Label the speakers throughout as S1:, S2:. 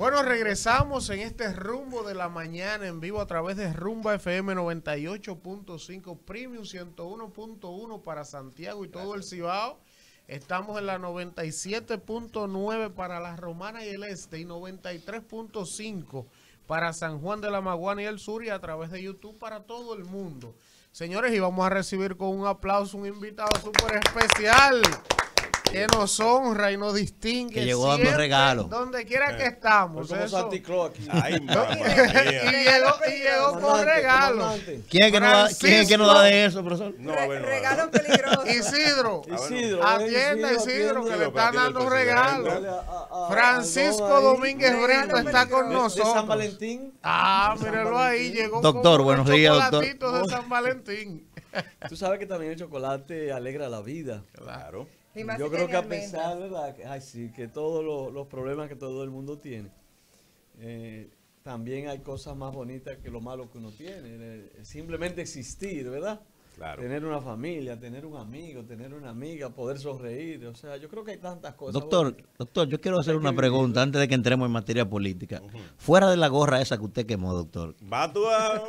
S1: Bueno, regresamos en este rumbo de la mañana en vivo a través de Rumba FM 98.5 Premium 101.1 para Santiago y todo el Cibao. Estamos en la 97.9 para la Romana y el Este y 93.5 para San Juan de la Maguana y el Sur y a través de YouTube para todo el mundo. Señores, y vamos a recibir con un aplauso un invitado súper especial que nos honra y nos distingue.
S2: Que llegó dando regalos.
S1: Donde quiera que estamos.
S3: Como Santi Claus aquí.
S4: Ay, mamá
S1: y llegó con regalos.
S2: ¿Quién es que nos da de eso, profesor?
S4: No,
S5: Regalos peligrosos.
S1: Isidro, atienda Isidro, que le están dando regalos. Francisco Domínguez Brito está con nosotros.
S3: De San Valentín.
S1: Ah, míralo ahí, llegó
S2: doctor,
S1: con
S2: buenos días, doctor.
S1: chocolatitos de San Valentín.
S3: Tú sabes que también el chocolate alegra la vida.
S4: Claro.
S3: Yo creo que a pesar, ¿verdad? Que todos los problemas que todo el mundo tiene, también hay cosas más bonitas que lo malo que uno tiene. Simplemente existir, ¿verdad?
S4: Claro.
S3: Tener una familia, tener un amigo, tener una amiga, poder sonreír. O sea, yo creo que hay tantas cosas.
S2: Doctor, yo quiero hacer una pregunta antes de que entremos en materia política. Fuera de la gorra esa que usted quemó, doctor.
S4: Va tú a...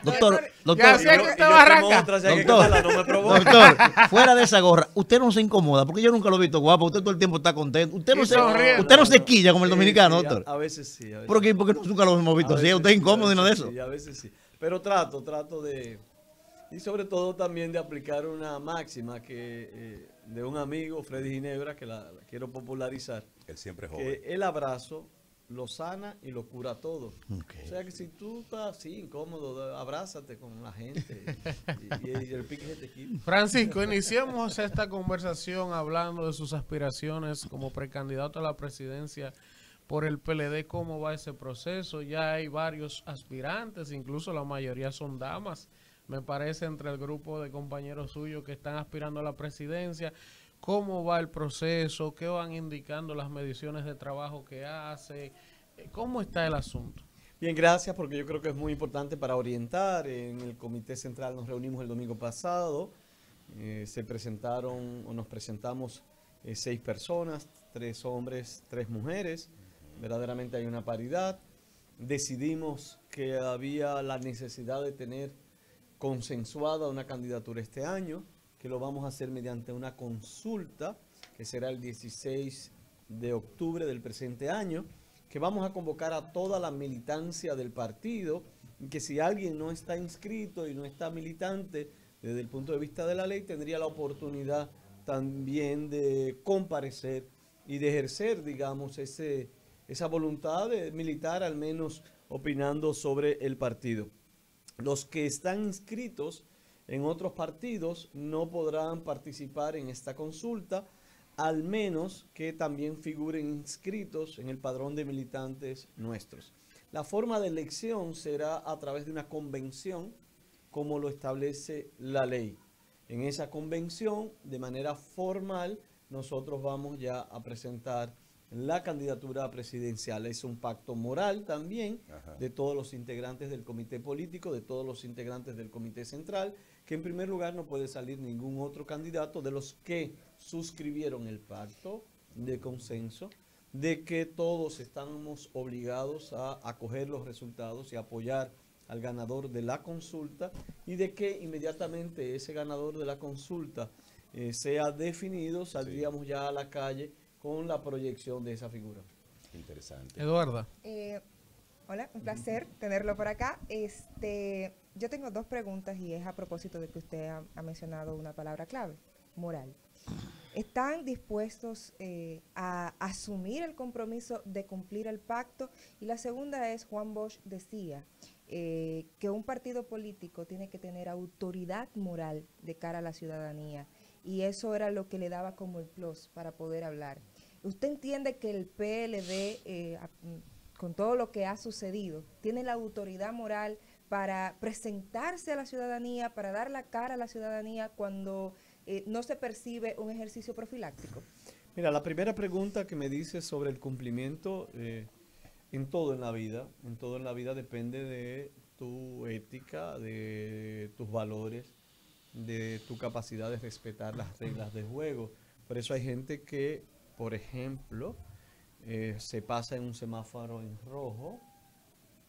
S2: Doctor,
S1: Ya sé que usted va a arrancar.
S2: Doctor, fuera de esa gorra, usted no se incomoda, porque yo nunca lo he visto guapo, usted todo el tiempo está contento. Usted no se quilla como el dominicano, doctor.
S3: A veces sí.
S2: Porque nunca lo hemos visto así, usted es incómodo y nada de eso.
S3: Sí, a veces sí. Pero trato de... Y sobre todo también de aplicar una máxima que de un amigo, Freddy Ginebra, que la quiero popularizar.
S4: Él siempre es joven.
S3: Que el abrazo lo sana y lo cura todo.
S2: Okay.
S3: O sea que si tú estás así incómodo, abrázate con la gente y el pique te quita.
S1: Francisco, iniciemos esta conversación hablando de sus aspiraciones como precandidato a la presidencia por el PLD. ¿Cómo va ese proceso? Ya hay varios aspirantes, incluso la mayoría son damas. Me parece, entre el grupo de compañeros suyos que están aspirando a la presidencia. ¿Cómo va el proceso? ¿Qué van indicando las mediciones de trabajo que hace? ¿Cómo está el asunto?
S3: Bien, gracias, porque yo creo que es muy importante para orientar. En el Comité Central nos reunimos el domingo pasado. Nos presentamos 6 personas, 3 hombres, 3 mujeres. Verdaderamente hay una paridad. Decidimos que había la necesidad de tener consensuada una candidatura este año, que lo vamos a hacer mediante una consulta, que será el 16 de octubre del presente año, que vamos a convocar a toda la militancia del partido, y que si alguien no está inscrito y no está militante desde el punto de vista de la ley, tendría la oportunidad también de comparecer y de ejercer, digamos, esa voluntad de militar, al menos opinando sobre el partido. Los que están inscritos en otros partidos no podrán participar en esta consulta, al menos que también figuren inscritos en el padrón de militantes nuestros. La forma de elección será a través de una convención, como lo establece la ley. En esa convención, de manera formal, nosotros vamos ya a presentar la candidatura presidencial. Es un pacto moral también de todos los integrantes del comité político, de todos los integrantes del comité central, que en primer lugar no puede salir ningún otro candidato de los que suscribieron el pacto de consenso, de que todos estamos obligados a acoger los resultados y apoyar al ganador de la consulta, y de que inmediatamente ese ganador de la consulta sea definido, saldríamos ya a la calle con la proyección de esa figura.
S4: Interesante.
S1: Eduarda.
S5: Hola, un placer tenerlo por acá. Yo tengo 2 preguntas y es a propósito de que usted ha mencionado una palabra clave, moral. ¿Están dispuestos a asumir el compromiso de cumplir el pacto? Y la segunda es, Juan Bosch decía que un partido político tiene que tener autoridad moral de cara a la ciudadanía. Y eso era lo que le daba como el plus para poder hablar. ¿Usted entiende que el PLD, con todo lo que ha sucedido, tiene la autoridad moral para presentarse a la ciudadanía, para dar la cara a la ciudadanía cuando no se percibe un ejercicio profiláctico?
S3: Mira, la primera pregunta que me dice sobre el cumplimiento, en todo en la vida depende de tu ética, de tus valores, de tu capacidad de respetar las reglas del juego. Por eso hay gente que, por ejemplo, se pasa en un semáforo en rojo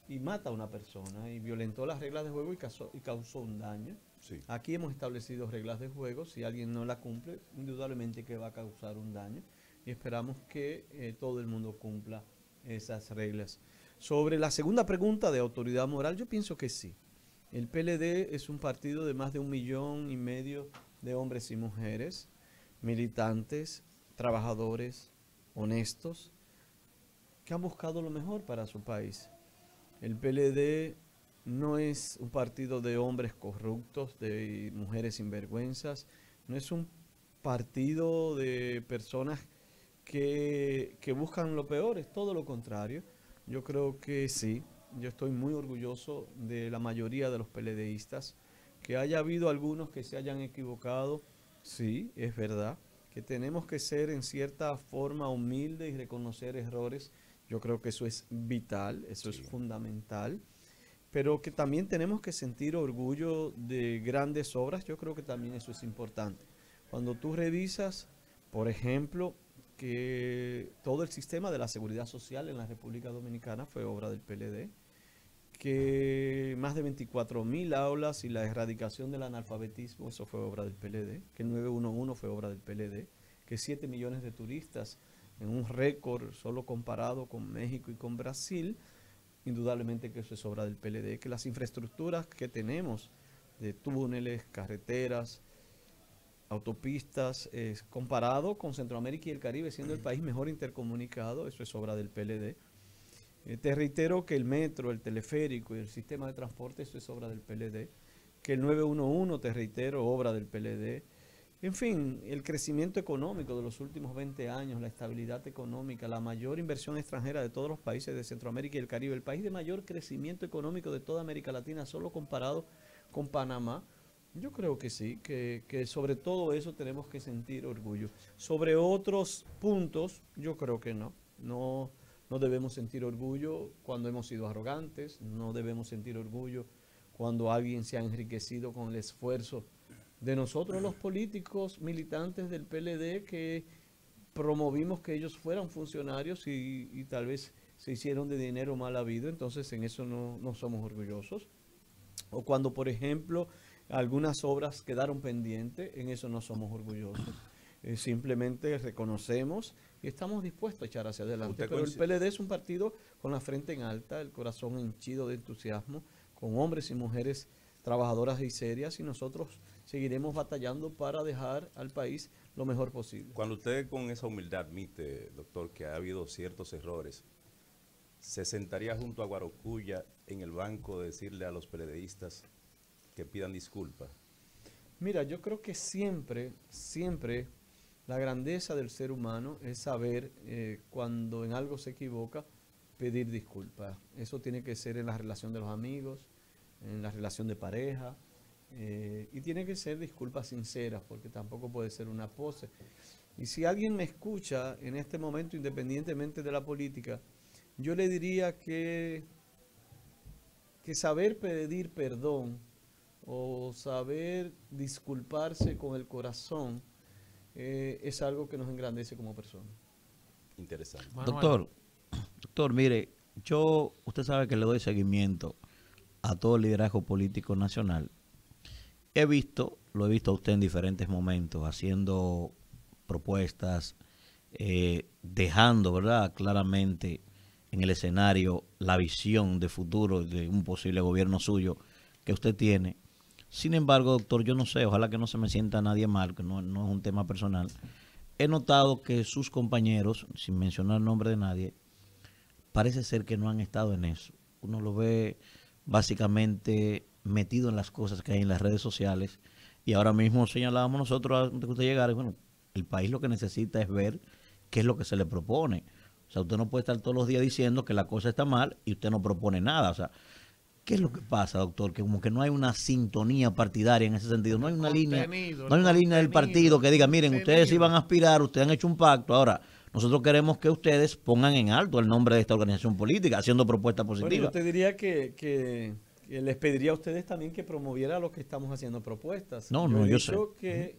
S3: y mata a una persona y violentó las reglas de juego y causó un daño.
S4: Sí.
S3: Aquí hemos establecido reglas de juego. Si alguien no la cumple, indudablemente que va a causar un daño y esperamos que todo el mundo cumpla esas reglas. Sobre la segunda pregunta de autoridad moral, yo pienso que sí. El PLD es un partido de más de 1,5 millones de hombres y mujeres, militantes, trabajadores, honestos, que han buscado lo mejor para su país. El PLD no es un partido de hombres corruptos, de mujeres sinvergüenzas, no es un partido de personas que buscan lo peor, es todo lo contrario. Yo creo que sí, yo estoy muy orgulloso de la mayoría de los PLDistas. Que haya habido algunos que se hayan equivocado, sí, es verdad. Que tenemos que ser en cierta forma humildes y reconocer errores, yo creo que eso es vital, eso es fundamental. Pero que también tenemos que sentir orgullo de grandes obras, yo creo que también eso es importante. Cuando tú revisas, por ejemplo, que todo el sistema de la seguridad social en la República Dominicana fue obra del PLD, que más de 24.000 aulas y la erradicación del analfabetismo, eso fue obra del PLD, que el 911 fue obra del PLD, que 7 millones de turistas en un récord solo comparado con México y con Brasil, indudablemente que eso es obra del PLD, que las infraestructuras que tenemos de túneles, carreteras, autopistas, comparado con Centroamérica y el Caribe, siendo el país mejor intercomunicado, eso es obra del PLD. Te reitero que el metro, el teleférico y el sistema de transporte, eso es obra del PLD. Que el 911, te reitero, obra del PLD. En fin, el crecimiento económico de los últimos 20 años, la estabilidad económica, la mayor inversión extranjera de todos los países de Centroamérica y el Caribe, el país de mayor crecimiento económico de toda América Latina, solo comparado con Panamá. Yo creo que sí, que sobre todo eso tenemos que sentir orgullo. Sobre otros puntos, yo creo que no. No debemos sentir orgullo cuando hemos sido arrogantes, no debemos sentir orgullo cuando alguien se ha enriquecido con el esfuerzo de nosotros los políticos militantes del PLD que promovimos que ellos fueran funcionarios y tal vez se hicieron de dinero mal habido, entonces en eso no somos orgullosos. O cuando, por ejemplo, algunas obras quedaron pendientes, en eso no somos orgullosos. Simplemente reconocemos y estamos dispuestos a echar hacia adelante. Pero el PLD es un partido con la frente en alta, el corazón henchido de entusiasmo, con hombres y mujeres trabajadoras y serias, y nosotros seguiremos batallando para dejar al país lo mejor posible.
S4: Cuando usted con esa humildad admite, doctor, que ha habido ciertos errores, ¿se sentaría junto a Guarocuya en el banco de decirle a los PLDistas que pidan disculpas?
S3: Mira, yo creo que siempre la grandeza del ser humano es saber cuando en algo se equivoca, pedir disculpas. Eso tiene que ser en la relación de los amigos, en la relación de pareja, y tiene que ser disculpas sinceras, porque tampoco puede ser una pose. Y si alguien me escucha en este momento, independientemente de la política, yo le diría que saber pedir perdón o saber disculparse con el corazón es algo que nos engrandece como personas.
S4: Interesante.
S2: Doctor, mire, usted sabe que le doy seguimiento a todo el liderazgo político nacional. Lo he visto a usted en diferentes momentos haciendo propuestas, dejando, ¿verdad?, claramente en el escenario la visión de futuro de un posible gobierno suyo que usted tiene. Sin embargo, doctor, yo no sé, ojalá que no se me sienta nadie mal, que no es un tema personal. He notado que sus compañeros, sin mencionar el nombre de nadie, parece ser que no han estado en eso. Uno lo ve básicamente metido en las cosas que hay en las redes sociales, y ahora mismo señalábamos nosotros antes que usted llegara, bueno, el país lo que necesita es ver qué es lo que se le propone. O sea, usted no puede estar todos los días diciendo que la cosa está mal y usted no propone nada. O sea, ¿qué es lo que pasa, doctor? Que como que no hay una sintonía partidaria en ese sentido. No hay una línea del partido que diga, miren, ustedes iban a aspirar, ustedes han hecho un pacto. Ahora, nosotros queremos que ustedes pongan en alto el nombre de esta organización política, haciendo propuestas positivas.
S3: Bueno, yo te diría que les pediría a ustedes también que promoviera lo que estamos haciendo propuestas.
S2: Yo sé
S3: que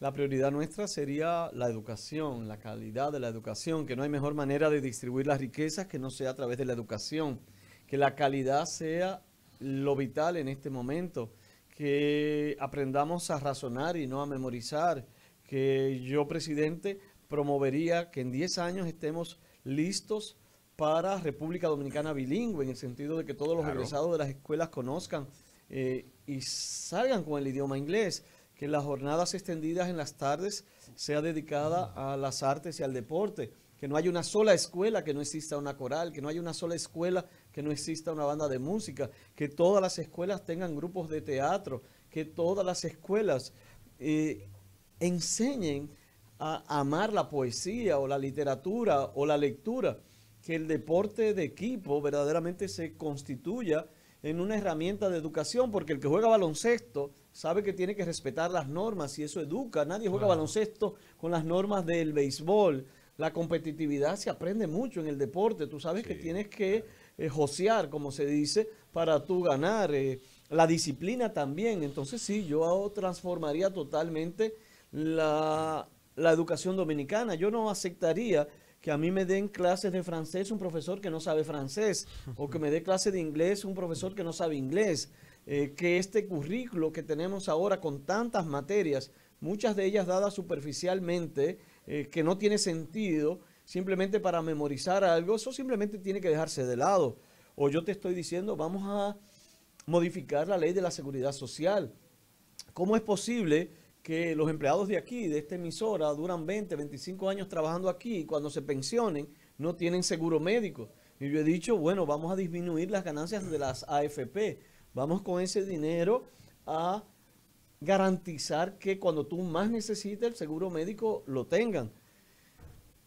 S3: la prioridad nuestra sería la educación, la calidad de la educación, que no hay mejor manera de distribuir las riquezas que no sea a través de la educación, que la calidad sea lo vital en este momento, que aprendamos a razonar y no a memorizar, que yo, presidente, promovería que en 10 años estemos listos para República Dominicana bilingüe, en el sentido de que todos los egresados de las escuelas conozcan y salgan con el idioma inglés, que las jornadas extendidas en las tardes sea dedicada a las artes y al deporte, que no haya una sola escuela que no exista una coral, que no haya una sola escuela que no exista una banda de música, que todas las escuelas tengan grupos de teatro, que todas las escuelas enseñen a amar la poesía o la literatura o la lectura, que el deporte de equipo verdaderamente se constituya en una herramienta de educación, porque el que juega baloncesto sabe que tiene que respetar las normas y eso educa. Nadie juega baloncesto con las normas del béisbol. La competitividad se aprende mucho en el deporte. Tú sabes que tienes que josear, como se dice, para tú ganar. La disciplina también. Entonces sí, yo transformaría totalmente la educación dominicana. Yo no aceptaría que a mí me den clases de francés un profesor que no sabe francés, o que me dé clases de inglés un profesor que no sabe inglés, que este currículo que tenemos ahora con tantas materias, muchas de ellas dadas superficialmente, que no tiene sentido, simplemente para memorizar algo, eso simplemente tiene que dejarse de lado. O yo te estoy diciendo, vamos a modificar la ley de la seguridad social. ¿Cómo es posible que los empleados de aquí, de esta emisora, duran 20, 25 años trabajando aquí y cuando se pensionen no tienen seguro médico? Y yo he dicho, bueno, vamos a disminuir las ganancias de las AFP. Vamos con ese dinero a garantizar que cuando tú más necesites el seguro médico lo tengan.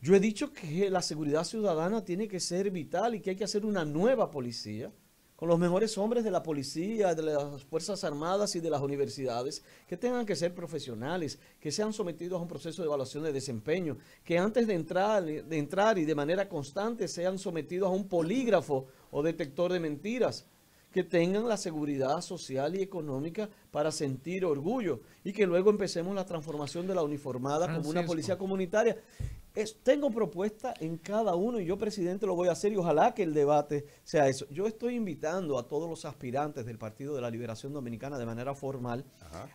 S3: Yo he dicho que la seguridad ciudadana tiene que ser vital y que hay que hacer una nueva policía, con los mejores hombres de la policía, de las Fuerzas Armadas y de las universidades, que tengan que ser profesionales, que sean sometidos a un proceso de evaluación de desempeño, que antes de entrar y de manera constante sean sometidos a un polígrafo o detector de mentiras, que tengan la seguridad social y económica para sentir orgullo y que luego empecemos la transformación de la uniformada como una policía comunitaria. Tengo propuestas en cada uno y yo, presidente, lo voy a hacer y ojalá que el debate sea eso. Yo estoy invitando a todos los aspirantes del Partido de la Liberación Dominicana de manera formal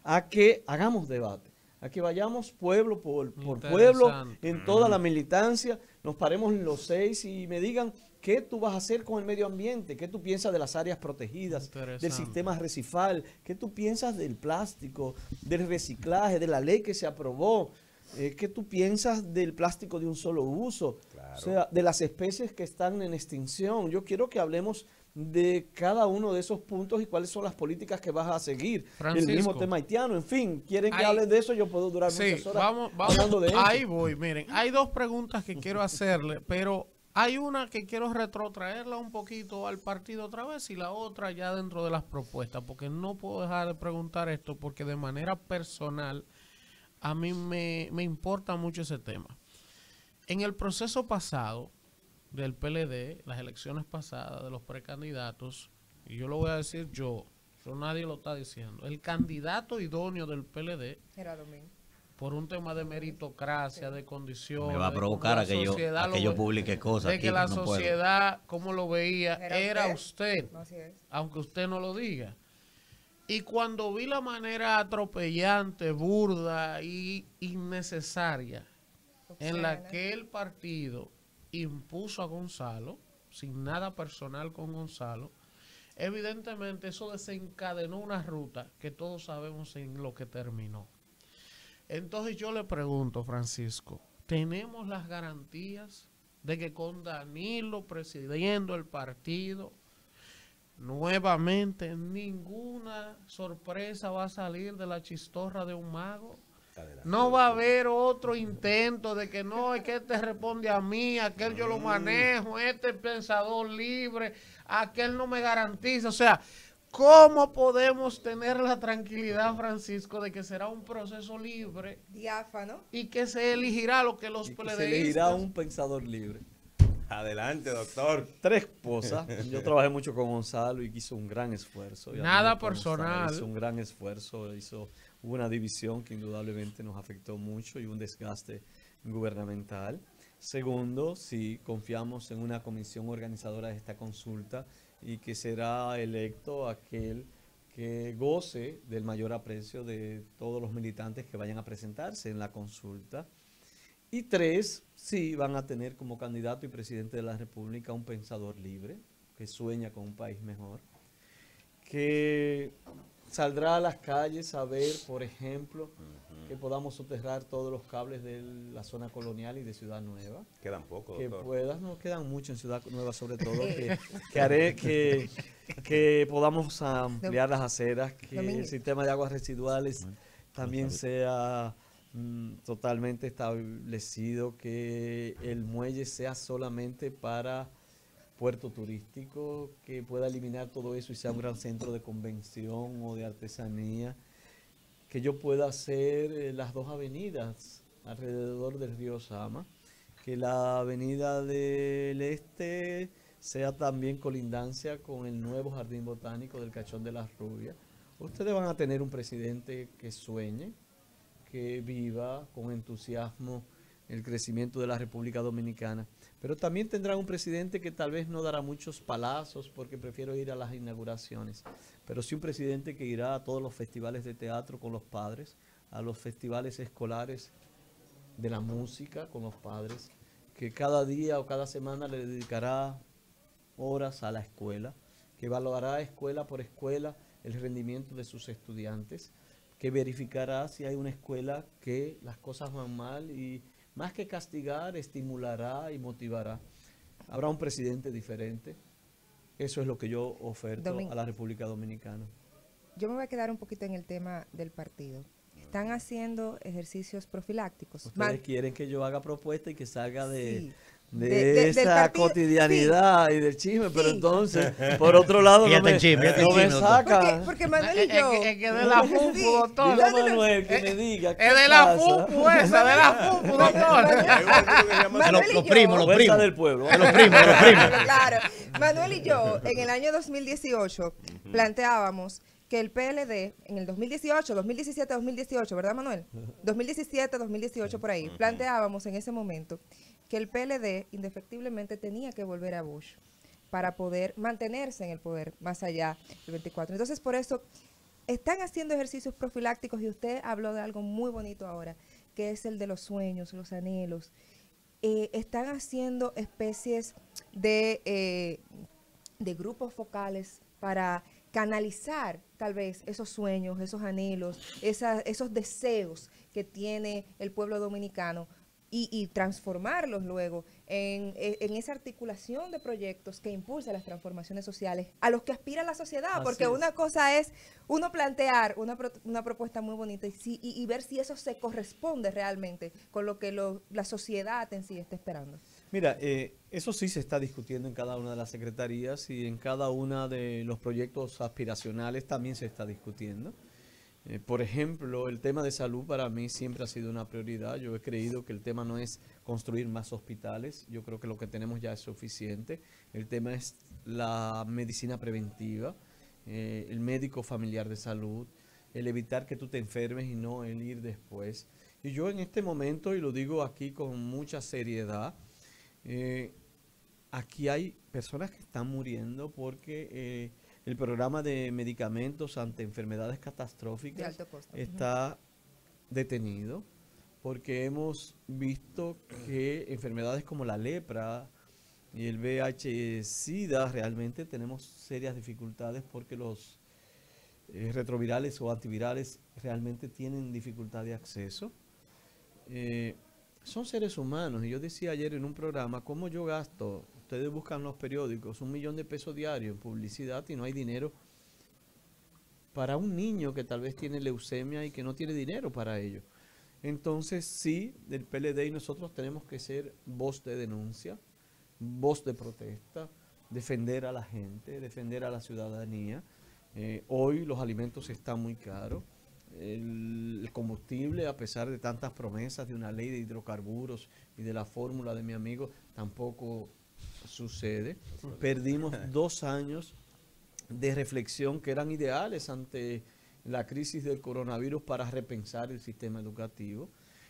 S3: a que hagamos debate, a que vayamos pueblo por pueblo, en toda la militancia, nos paremos los 6 y me digan qué tú vas a hacer con el medio ambiente, qué tú piensas de las áreas protegidas, del sistema recifal, qué tú piensas del plástico, del reciclaje, de la ley que se aprobó. ¿Qué tú piensas del plástico de un solo uso? Claro. O sea, de las especies que están en extinción. Yo quiero que hablemos de cada uno de esos puntos y cuáles son las políticas que vas a seguir. Francisco, el mismo tema haitiano, en fin, quieren que hable de eso, yo puedo durar muchas horas
S1: vamos,
S3: hablando de eso.
S1: Ahí voy, miren, hay dos preguntas que quiero hacerle, pero hay una que quiero retrotraerla un poquito al partido otra vez y la otra ya dentro de las propuestas, porque no puedo dejar de preguntar esto, porque de manera personal a mí me importa mucho ese tema. En el proceso pasado del PLD, las elecciones pasadas de los precandidatos, y yo lo voy a decir yo, eso nadie lo está diciendo, el candidato idóneo del PLD, por un tema de meritocracia, de condiciones,
S2: me va a provocar a que yo publique cosas.
S1: De que la sociedad, como lo veía, era usted, aunque usted no lo diga. Y cuando vi la manera atropellante, burda y innecesaria en la que el partido impuso a Gonzalo, sin nada personal con Gonzalo, evidentemente eso desencadenó una ruta que todos sabemos en lo que terminó. Entonces yo le pregunto, Francisco, ¿tenemos las garantías de que con Danilo presidiendo el partido, nuevamente ninguna sorpresa va a salir de la chistorra de un mago? Adelante. No va a haber otro intento de que no, es que este responde a mí, aquel yo lo manejo, este es pensador libre, aquel no me garantiza. O sea, ¿cómo podemos tener la tranquilidad, Francisco, de que será un proceso libre,
S5: diáfano,
S1: y que se elegirá lo que los PLDistas...
S3: Se elegirá un pensador libre.
S4: Adelante, doctor.
S3: 3 cosas. Yo trabajé mucho con Gonzalo y hizo un gran esfuerzo.
S1: Nada personal.
S3: Gonzalo hizo un gran esfuerzo, hizo hubo una división que indudablemente nos afectó mucho y un desgaste gubernamental. Segundo, si confiamos en una comisión organizadora de esta consulta y que será electo aquel que goce del mayor aprecio de todos los militantes que vayan a presentarse en la consulta. Y tres, sí van a tener como candidato y presidente de la República un pensador libre, que sueña con un país mejor, que saldrá a las calles a ver, por ejemplo, que podamos soterrar todos los cables de la zona colonial y de Ciudad Nueva.
S4: Quedan pocos,
S3: Que
S4: doctor.
S3: no quedan mucho en Ciudad Nueva, sobre todo, que podamos ampliar las aceras, que el sistema de aguas residuales también sea totalmente establecido, que el muelle sea solamente para puerto turístico, que pueda eliminar todo eso y sea un gran centro de convención o de artesanía, que yo pueda hacer las dos avenidas alrededor del río Sama, que la avenida del Este sea también colindancia con el nuevo jardín botánico del Cachón de las Rubias. Ustedes van a tener un presidente que sueñe, que viva con entusiasmo el crecimiento de la República Dominicana, pero también tendrán un presidente que tal vez no dará muchos palazos porque prefiero ir a las inauguraciones, pero sí un presidente que irá a todos los festivales de teatro con los padres, a los festivales escolares de la música con los padres, que cada día o cada semana le dedicará horas a la escuela, que valorará escuela por escuela el rendimiento de sus estudiantes, que verificará si hay una escuela que las cosas van mal y más que castigar, estimulará y motivará. Habrá un presidente diferente. Eso es lo que yo oferto a la República Dominicana.
S5: Yo me voy a quedar un poquito en el tema del partido. Están haciendo ejercicios profilácticos.
S3: Ustedes quieren que yo haga propuesta y que salga
S5: Sí.
S3: de esa cotidianidad y del chisme, pero entonces, por otro lado, no me saca.
S5: Porque Manuel y yo...
S1: Es que de la FUPU, doctor.
S3: Dile a Manuel que me diga.
S1: Es de la FUPU esa, de la FUPU, doctor.
S2: Los primos.
S3: Del pueblo.
S2: Los primos.
S5: Claro. Manuel y yo, en el año 2018, planteábamos que el PLD, en el 2018, 2017, 2018, ¿verdad, Manuel? 2017, 2018, por ahí, planteábamos en ese momento que el PLD indefectiblemente tenía que volver a Bush para poder mantenerse en el poder más allá del 24. Entonces, por eso, están haciendo ejercicios profilácticos y usted habló de algo muy bonito ahora, que es el de los sueños, los anhelos. Están haciendo especies de grupos focales para canalizar tal vez esos sueños, esos anhelos, esos deseos que tiene el pueblo dominicano y transformarlos luego en esa articulación de proyectos que impulsa las transformaciones sociales a los que aspira la sociedad, porque una cosa es uno plantear una propuesta muy bonita y ver si eso se corresponde realmente con lo que la sociedad en sí está esperando.
S3: Mira, eso sí se está discutiendo en cada una de las secretarías y en cada uno de los proyectos aspiracionales también se está discutiendo. Por ejemplo, el tema de salud para mí siempre ha sido una prioridad. Yo he creído que el tema no es construir más hospitales. Yo creo que lo que tenemos ya es suficiente. El tema es la medicina preventiva, el médico familiar de salud, el evitar que tú te enfermes y no el ir después. Y yo en este momento, y lo digo aquí con mucha seriedad, aquí hay personas que están muriendo porque el programa de medicamentos ante enfermedades catastróficas está detenido, porque hemos visto que enfermedades como la lepra y el VIH-Sida realmente tenemos serias dificultades porque los retrovirales o antivirales realmente tienen dificultad de acceso. Son seres humanos y yo decía ayer en un programa cómo yo gasto, ustedes buscan los periódicos, 1 millón de pesos diarios en publicidad y no hay dinero para un niño que tal vez tiene leucemia y que no tiene dinero para ello. Entonces sí, del PLD y nosotros tenemos que ser voz de denuncia, voz de protesta, defender a la gente, defender a la ciudadanía. Hoy los alimentos están muy caros. El combustible, a pesar de tantas promesas de una ley de hidrocarburos y de la fórmula de mi amigo, tampoco sucede. Perdimos 2 años de reflexión que eran ideales ante la crisis del coronavirus para repensar el sistema educativo.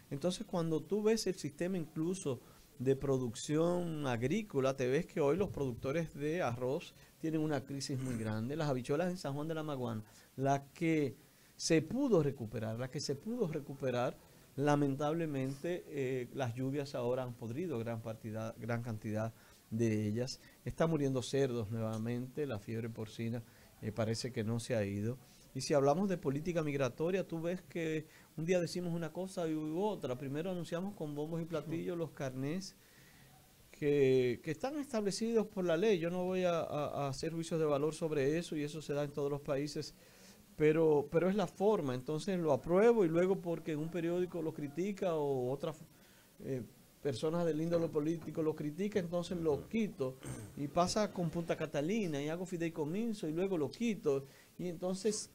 S3: Entonces, cuando tú ves el sistema incluso de producción agrícola, te ves que hoy los productores de arroz tienen una crisis muy grande. Las habichuelas en San Juan de la Maguana, la que se pudo recuperar, lamentablemente las lluvias ahora han podrido gran cantidad de ellas. Está muriendo cerdos nuevamente, la fiebre porcina parece que no se ha ido. Y si hablamos de política migratoria, tú ves que un día decimos una cosa y otra. Primero anunciamos con bombos y platillos los carnés que están establecidos por la ley. Yo no voy a hacer juicios de valor sobre eso, y eso se da en todos los países, pero es la forma. Entonces lo apruebo, y luego porque un periódico lo critica o otras personas del índole político lo critica, entonces lo quito, y pasa con Punta Catalina y hago fideicomiso y luego lo quito, y entonces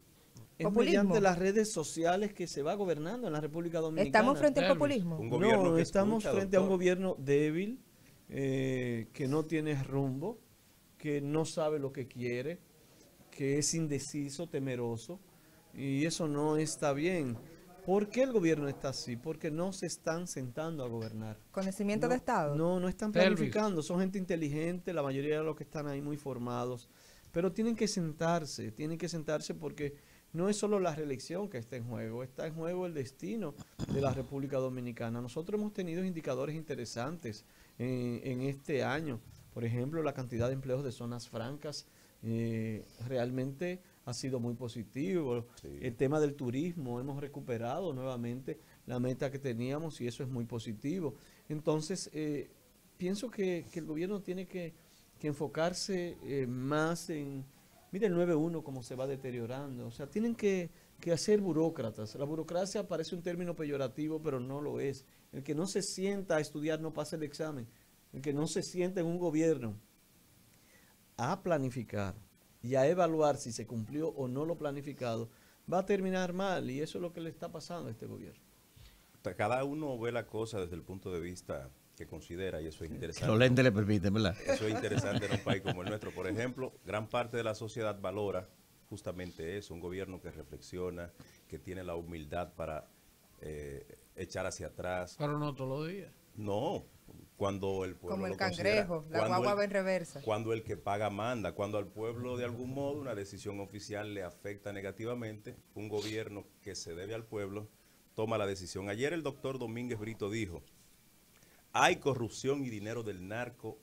S3: es
S5: Populismo.
S3: mediante las redes sociales que se va gobernando en la República Dominicana.
S5: ¿Estamos frente al populismo?
S4: Un gobierno
S3: No,
S4: que
S3: estamos
S4: escucha,
S3: frente a un
S4: doctor.
S3: gobierno débil, que no tiene rumbo, que no sabe lo que quiere, que es indeciso, temeroso, y eso no está bien. ¿Por qué el gobierno está así? Porque no se están sentando a gobernar.
S5: ¿Conocimiento
S3: No,
S5: de Estado?
S3: no están planificando. Son gente inteligente, la mayoría de los que están ahí muy formados, pero tienen que sentarse porque no es solo la reelección que está en juego el destino de la República Dominicana. Nosotros hemos tenido indicadores interesantes en este año. Por ejemplo, la cantidad de empleos de zonas francas realmente ha sido muy positivo.
S4: Sí.
S3: El tema del turismo, hemos recuperado nuevamente la meta que teníamos, y eso es muy positivo. Entonces, pienso que el gobierno tiene que enfocarse más en... Mira el 9-1 cómo se va deteriorando. O sea, tienen que hacer burócratas. La burocracia parece un término peyorativo, pero no lo es. El que no se sienta a estudiar no pasa el examen. El que no se sienta en un gobierno a planificar y a evaluar si se cumplió o no lo planificado, va a terminar mal, y eso es lo que le está pasando a este gobierno.
S4: Cada uno ve la cosa desde el punto de vista que considera, y eso es
S2: Que
S4: interesante.
S2: los lentes le permiten, ¿verdad?
S4: Eso es interesante en un país como el nuestro. Por ejemplo, gran parte de la sociedad valora justamente eso, un gobierno que reflexiona, que tiene la humildad para echar hacia atrás.
S1: Pero no todos los días.
S4: No, cuando el pueblo
S5: Como el
S4: lo considera,
S5: cangrejo, la
S4: cuando
S5: guagua
S4: el-
S5: va en reversa.
S4: Cuando el que paga manda, cuando al pueblo de algún modo una decisión oficial le afecta negativamente, un gobierno que se debe al pueblo toma la decisión. Ayer el doctor Domínguez Brito dijo, hay corrupción y dinero del narco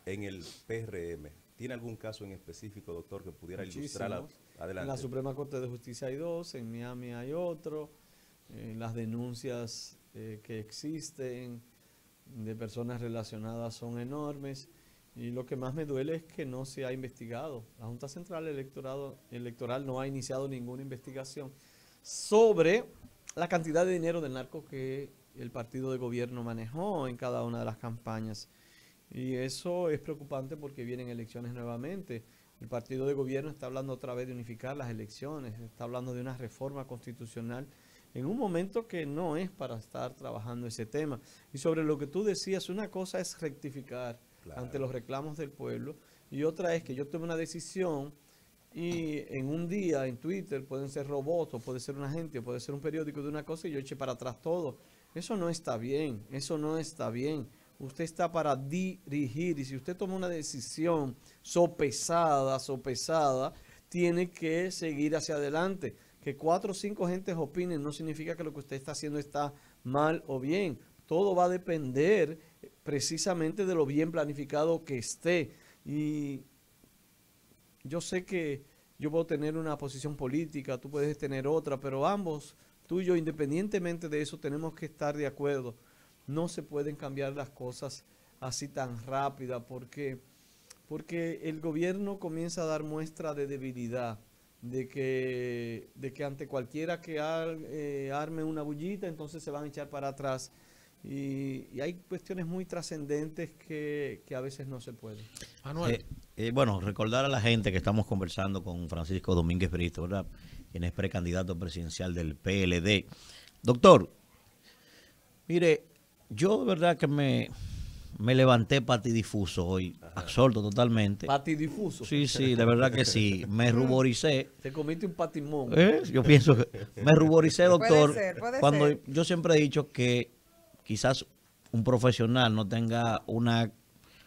S4: en el PRM. ¿Tiene algún caso en específico, doctor, que pudiera ilustrar?
S3: Muchísimos.
S4: Adelante.
S3: En la Suprema Corte de Justicia hay dos, en Miami hay otro, las denuncias que existen de personas relacionadas son enormes, y lo que más me duele es que no se ha investigado. La Junta Central Electoral no ha iniciado ninguna investigación sobre la cantidad de dinero del narco que el partido de gobierno manejó en cada una de las campañas. Y eso es preocupante porque vienen elecciones nuevamente. El partido de gobierno está hablando otra vez de unificar las elecciones, está hablando de una reforma constitucional en un momento que no es para estar trabajando ese tema. Y sobre lo que tú decías, una cosa es rectificar ante los reclamos del pueblo, y otra es que yo tome una decisión y en un día en Twitter pueden ser robots, o puede ser una gente, o puede ser un periódico de una cosa, y yo eche para atrás todo. Eso no está bien, eso no está bien. Usted está para dirigir, y si usted toma una decisión sopesada, tiene que seguir hacia adelante. Que 4 o 5 gentes opinen no significa que lo que usted está haciendo está mal o bien. Todo va a depender precisamente de lo bien planificado que esté. Y yo sé que yo puedo tener una posición política, tú puedes tener otra, pero ambos, tú y yo, independientemente de eso, tenemos que estar de acuerdo. No se pueden cambiar las cosas así tan rápida, porque el gobierno comienza a dar muestra de debilidad, de que ante cualquiera que arme una bullita, entonces se van a echar para atrás. Y hay cuestiones muy trascendentes que a veces no se pueden.
S1: Manuel.
S2: Bueno, recordar a la gente que estamos conversando con Francisco Domínguez Brito, ¿verdad? Quien es precandidato presidencial del PLD. Doctor, mire, yo de verdad que me me levanté patidifuso hoy, absorto totalmente.
S3: Patidifuso.
S2: Sí, sí, de verdad que sí. Me ruboricé.
S3: Te comiste un patimón.
S2: Yo pienso que me ruboricé, doctor.
S5: Puede
S2: cuando
S5: ser.
S2: yo siempre he dicho que quizás un profesional no tenga una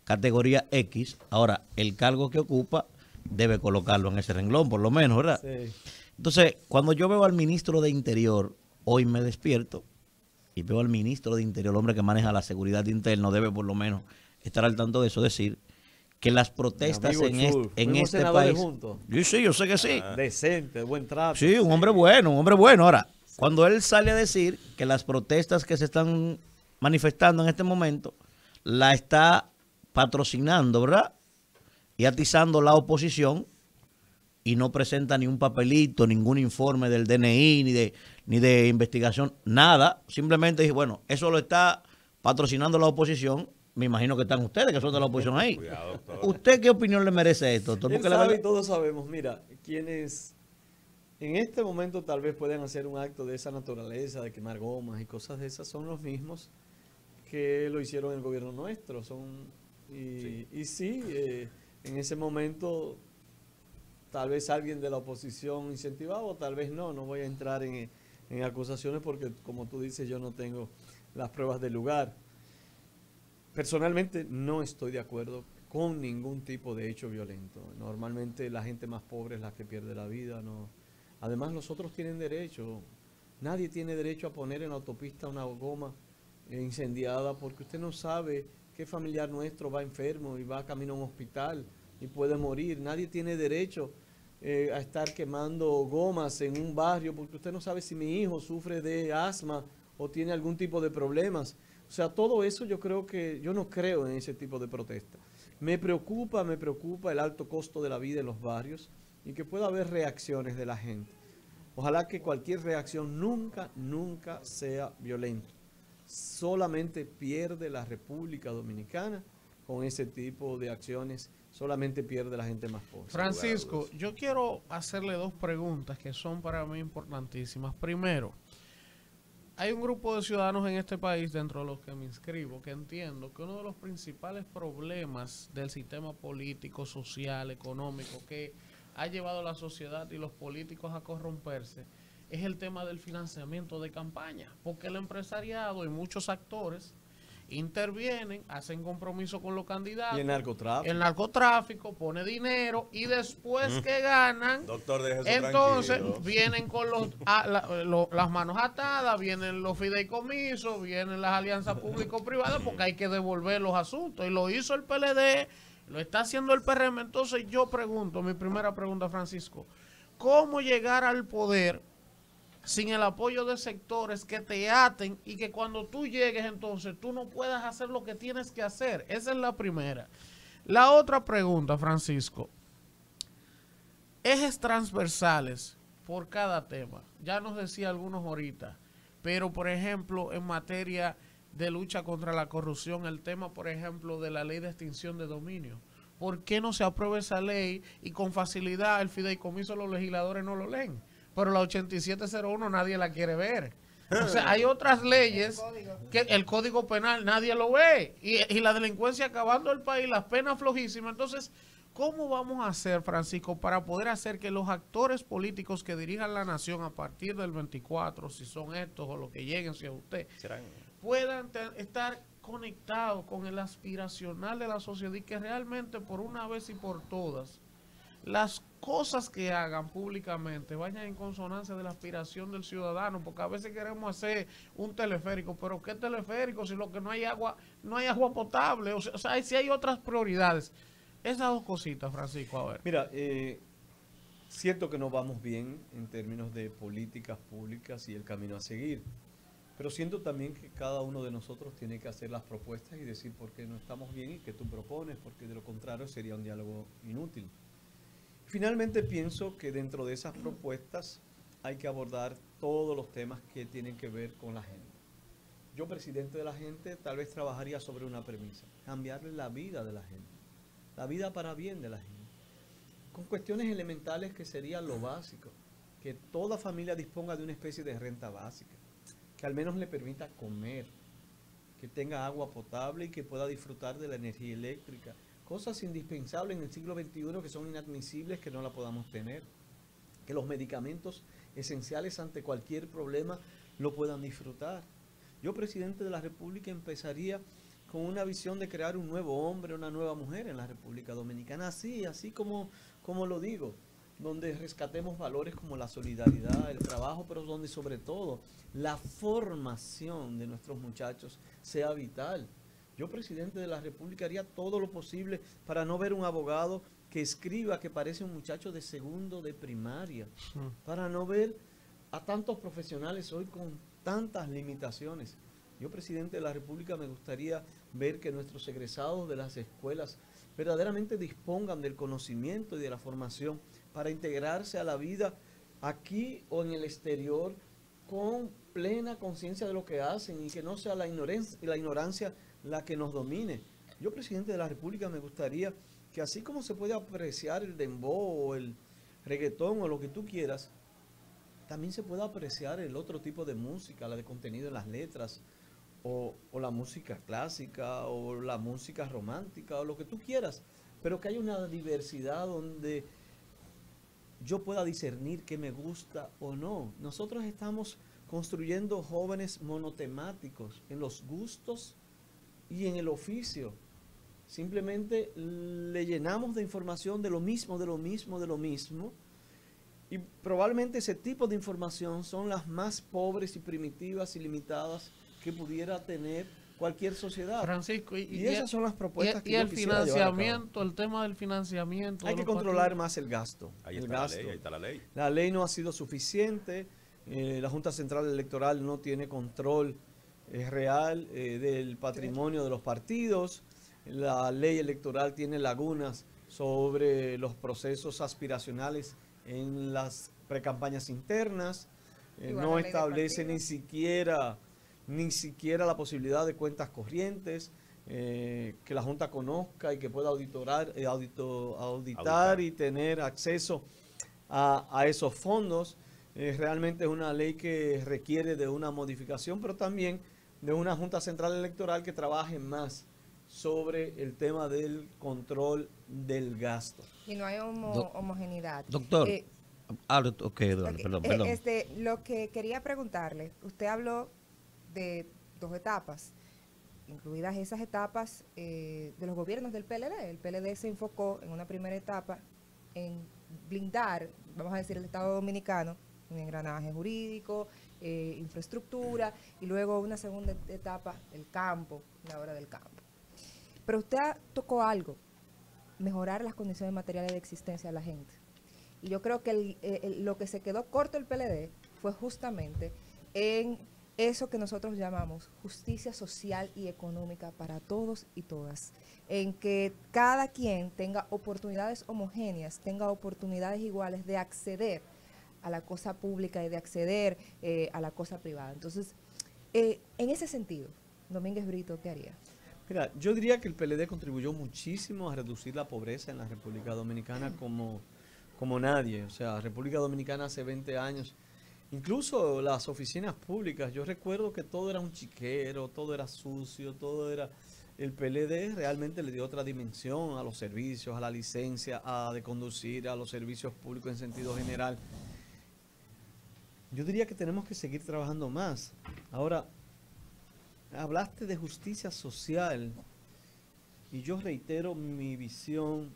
S2: categoría X, ahora el cargo que ocupa debe colocarlo en ese renglón, por lo menos, ¿verdad?
S3: Sí.
S2: Entonces, cuando yo veo al ministro de Interior, hoy me despierto y veo al ministro de Interior, el hombre que maneja la seguridad interna, debe por lo menos estar al tanto de eso, decir que las protestas
S3: Mi amigo Chul,
S2: en
S3: fuimos
S2: este
S3: senadores
S2: país...
S3: juntos.
S2: Sí, yo sé que sí.
S3: Decente, buen trato.
S2: Sí, un hombre bueno, un hombre bueno. Ahora, cuando él sale a decir que las protestas que se están manifestando en este momento la está patrocinando, ¿verdad? Y atizando la oposición y no presenta ni un papelito, ningún informe del DNI, ni de investigación, nada. Simplemente dice, bueno, eso lo está patrocinando la oposición. Me imagino que están ustedes, que son de la oposición ahí.
S4: Cuidado, doctor.
S2: ¿Usted qué opinión le merece esto, doctor?
S3: Él
S2: Porque la
S3: sabe y
S2: verdad-
S3: todos sabemos. Mira, quienes en este momento tal vez pueden hacer un acto de esa naturaleza, de quemar gomas y cosas de esas, son los mismos que lo hicieron en el gobierno nuestro. Y sí, en ese momento tal vez alguien de la oposición incentivaba o tal vez no. No voy a entrar en acusaciones porque, como tú dices, yo no tengo las pruebas del lugar. Personalmente no estoy de acuerdo con ningún tipo de hecho violento. Normalmente la gente más pobre es la que pierde la vida. No. Además, los otros tienen derecho. Nadie tiene derecho a poner en la autopista una goma incendiada porque usted no sabe qué familiar nuestro va enfermo y va camino a un hospital y puede morir. Nadie tiene derecho a estar quemando gomas en un barrio porque usted no sabe si mi hijo sufre de asma o tiene algún tipo de problemas. O sea, todo eso yo creo que, yo no creo en ese tipo de protesta. Me preocupa el alto costo de la vida en los barrios y que pueda haber reacciones de la gente. Ojalá que cualquier reacción nunca sea violenta. Solamente pierde la República Dominicana con ese tipo de acciones, solamente pierde la gente más pobre.
S1: Francisco, yo quiero hacerle dos preguntas que son para mí importantísimas. Primero, hay un grupo de ciudadanos en este país, dentro de los que me inscribo, que entiendo que uno de los principales problemas del sistema político, social, económico, que ha llevado a la sociedad y los políticos a corromperse, es el tema del financiamiento de campaña, porque el empresariado y muchos actores intervienen, hacen compromiso con los candidatos.
S3: Y el narcotráfico.
S1: El narcotráfico pone dinero y después que ganan,
S4: Doctor, déjese
S1: entonces
S4: tranquilo.
S1: vienen con las manos atadas, vienen los fideicomisos, vienen las alianzas público-privadas, porque hay que devolver los asuntos. Y lo hizo el PLD, lo está haciendo el PRM. Entonces yo pregunto, mi primera pregunta, Francisco, ¿cómo llegar al poder sin el apoyo de sectores que te aten y que cuando tú llegues entonces tú no puedas hacer lo que tienes que hacer? Esa es la primera. La otra pregunta, Francisco, ejes transversales por cada tema. Ya nos decía algunos ahorita, pero por ejemplo en materia de lucha contra la corrupción, el tema por ejemplo de la ley de extinción de dominio. ¿Por qué no se aprueba esa ley y con facilidad el fideicomiso los legisladores no lo leen? Pero la 8701 nadie la quiere ver. O sea, hay otras leyes que el Código Penal nadie lo ve. Y la delincuencia acabando el país, las penas flojísimas. Entonces, ¿cómo vamos a hacer, Francisco, para poder hacer que los actores políticos que dirijan la nación a partir del 24, si son estos o los que lleguen, si es usted, puedan estar conectados con el aspiracional de la sociedad y que realmente por una vez y por todas las cosas que hagan públicamente vayan en consonancia de la aspiración del ciudadano? Porque a veces queremos hacer un teleférico, pero ¿qué teleférico si lo que no hay agua potable? O sea, si hay otras prioridades. Esas dos cositas, Francisco, a ver.
S3: Mira, siento que no vamos bien en términos de políticas públicas y el camino a seguir, pero siento también que cada uno de nosotros tiene que hacer las propuestas y decir por qué no estamos bien y qué tú propones, porque de lo contrario sería un diálogo inútil. Finalmente pienso que dentro de esas propuestas hay que abordar todos los temas que tienen que ver con la gente. Yo, presidente de la gente, tal vez trabajaría sobre una premisa: cambiarle la vida de la gente, la vida para bien de la gente, con cuestiones elementales que serían lo básico, que toda familia disponga de una especie de renta básica, que al menos le permita comer, que tenga agua potable y que pueda disfrutar de la energía eléctrica. Cosas indispensables en el siglo XXI que son inadmisibles que no la podamos tener. Que los medicamentos esenciales ante cualquier problema lo puedan disfrutar. Yo, presidente de la República, empezaría con una visión de crear un nuevo hombre, una nueva mujer en la República Dominicana, así como lo digo, donde rescatemos valores como la solidaridad, el trabajo, pero donde sobre todo la formación de nuestros muchachos sea vital. Yo, presidente de la República, haría todo lo posible para no ver un abogado que escriba que parece un muchacho de segundo de primaria, para no ver a tantos profesionales hoy con tantas limitaciones. Yo, presidente de la República, me gustaría ver que nuestros egresados de las escuelas verdaderamente dispongan del conocimiento y de la formación para integrarse a la vida aquí o en el exterior con plena conciencia de lo que hacen y que no sea la ignorancia la que nos domine. Yo, presidente de la República, me gustaría que así como se puede apreciar el dembow o el reggaetón o lo que tú quieras, también se puede apreciar el otro tipo de música, la de contenido en las letras, o la música clásica, o la música romántica, o lo que tú quieras, pero que haya una diversidad donde yo pueda discernir qué me gusta o no. Nosotros estamos construyendo jóvenes monotemáticos en los gustos y en el oficio. Simplemente le llenamos de información de lo mismo, y probablemente ese tipo de información son las más pobres y primitivas y limitadas que pudiera tener cualquier sociedad.
S1: Francisco,
S3: y esas son las propuestas que
S1: y
S3: yo
S1: el
S3: quisiera llevar a cabo.
S1: financiamiento, el tema del financiamiento.
S3: Hay que controlar más el gasto.
S4: Ahí
S3: el
S4: está
S3: gasto.
S4: la ley, ahí está la ley.
S3: La ley no ha sido suficiente. La Junta Central Electoral no tiene control real del patrimonio de los partidos. La ley electoral tiene lagunas sobre los procesos aspiracionales en las precampañas internas. No establece ni siquiera la posibilidad de cuentas corrientes que la Junta conozca y que pueda auditar y tener acceso a esos fondos. Realmente es una ley que requiere de una modificación, pero también de una Junta Central Electoral que trabaje más sobre el tema del control del gasto.
S5: Y no hay homogeneidad.
S2: Doctor, perdón.
S5: Lo que quería preguntarle, usted habló de 2 etapas, incluidas esas etapas de los gobiernos del PLD. El PLD se enfocó en una primera etapa en blindar, vamos a decir, el Estado Dominicano, un engranaje jurídico, infraestructura, y luego una segunda etapa, el campo, la hora del campo. Pero usted tocó algo, mejorar las condiciones materiales de existencia de la gente. Y yo creo que lo que se quedó corto el PLD fue justamente en eso que nosotros llamamos justicia social y económica para todos y todas, en que cada quien tenga oportunidades homogéneas, tenga oportunidades iguales de acceder a la cosa pública y de acceder a la cosa privada. Entonces, en ese sentido, Domínguez Brito, ¿qué haría?
S3: Mira, yo diría que el PLD contribuyó muchísimo a reducir la pobreza en la República Dominicana como nadie. O sea, República Dominicana hace 20 años, incluso las oficinas públicas, yo recuerdo que todo era un chiquero, todo era sucio, todo era... El PLD realmente le dio otra dimensión a los servicios, a la licencia, de conducir, a los servicios públicos en sentido general. Yo diría que tenemos que seguir trabajando más. Ahora, hablaste de justicia social y yo reitero mi visión.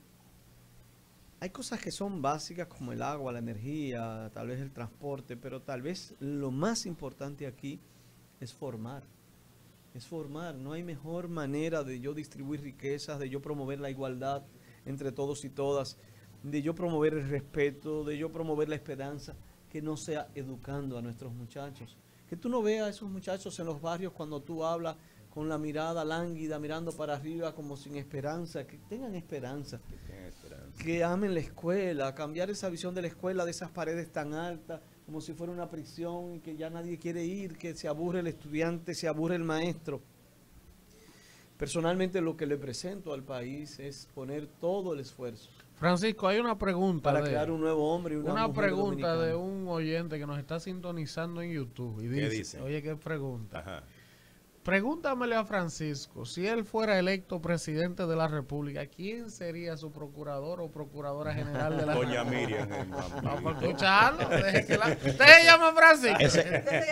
S3: Hay cosas que son básicas como el agua, la energía, tal vez el transporte, pero tal vez lo más importante aquí es formar. Es formar. No hay mejor manera de yo distribuir riquezas, de yo promover la igualdad entre todos y todas, de yo promover el respeto, de yo promover la esperanza, que no sea educando a nuestros muchachos. Que tú no veas a esos muchachos en los barrios cuando tú hablas con la mirada lánguida, mirando para arriba como sin esperanza. Que tengan esperanza. Que amen la escuela, cambiar esa visión de la escuela, de esas paredes tan altas, como si fuera una prisión y que ya nadie quiere ir, que se aburre el estudiante, se aburre el maestro. Personalmente lo que le presento al país es poner todo el esfuerzo.
S1: Francisco, hay una pregunta
S3: para crear un nuevo hombre y una mujer
S1: pregunta dominicana. De un oyente que nos está sintonizando en YouTube y dice, oye, qué pregunta.
S4: Ajá.
S1: Pregúntamele a Francisco, si él fuera electo presidente de la República, ¿quién sería su procurador o procuradora general de la
S4: Doña
S1: República?
S4: Miriam.
S1: Vamos a escucharlo. Usted se llama Francisco.